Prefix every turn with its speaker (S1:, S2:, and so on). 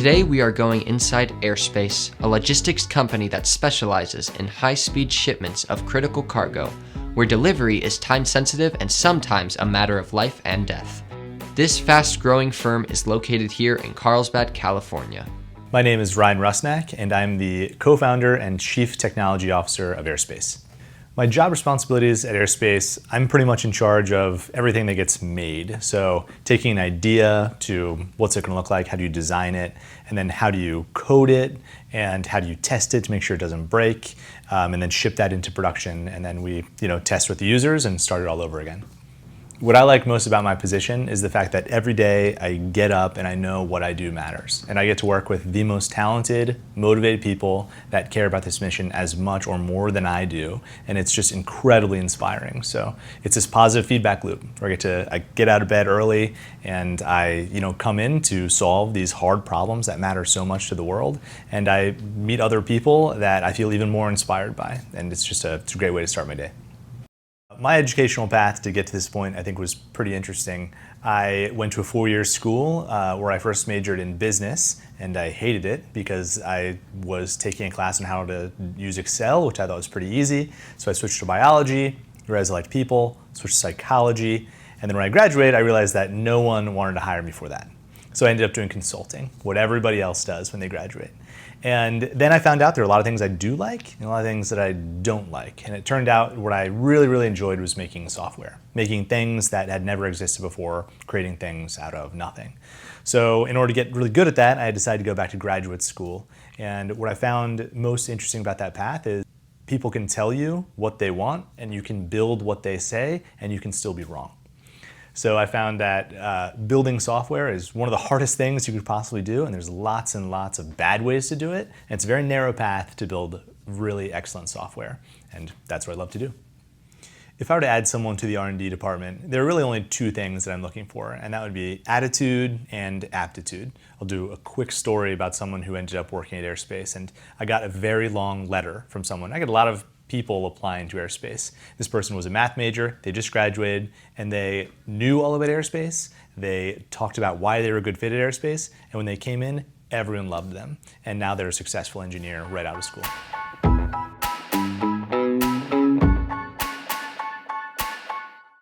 S1: Today we are going inside Airspace, a logistics company that specializes in high-speed shipments of critical cargo, where delivery is time-sensitive and sometimes a matter of life and death. This fast-growing firm is located here in Carlsbad, California.
S2: My name is Ryan Rusnak, and I'm the co-founder and chief technology officer of Airspace. My job responsibilities at Airspace, I'm pretty much in charge of everything that gets made. So taking an idea to what's it going to look like, how do you design it, and then how do you code it, and how do you test it to make sure it doesn't break, and then ship that into production, and then we test with the users and start it all over again. What I like most about my position is the fact that every day I get up and I know what I do matters. And I get to work with the most talented, motivated people that care about this mission as much or more than I do. And it's just incredibly inspiring. So it's this positive feedback loop where I get out of bed early and I come in to solve these hard problems that matter so much to the world. And I meet other people that I feel even more inspired by. And it's just it's a great way to start my day. My educational path to get to this point, I think, was pretty interesting. I went to a 4-year school where I first majored in business, and I hated it because I was taking a class on how to use Excel, which I thought was pretty easy. So I switched to biology, realized I liked people, switched to psychology, and then when I graduated, I realized that no one wanted to hire me for that. So I ended up doing consulting, what everybody else does when they graduate. And then I found out there are a lot of things I do like and a lot of things that I don't like. And it turned out what I really, really enjoyed was making software, making things that had never existed before, creating things out of nothing. So in order to get really good at that, I decided to go back to graduate school. And what I found most interesting about that path is people can tell you what they want and you can build what they say and you can still be wrong. So I found that building software is one of the hardest things you could possibly do, and there's lots and lots of bad ways to do it. And it's a very narrow path to build really excellent software, and that's what I love to do. If I were to add someone to the R&D department, there are really only 2 things that I'm looking for, and that would be attitude and aptitude. I'll do a quick story about someone who ended up working at Airspace, and I got a very long letter from someone. I get a lot of people applying to Airspace. This person was a math major, they just graduated, and they knew all about Airspace. They talked about why they were a good fit at Airspace, and when they came in, everyone loved them. And now they're a successful engineer right out of school.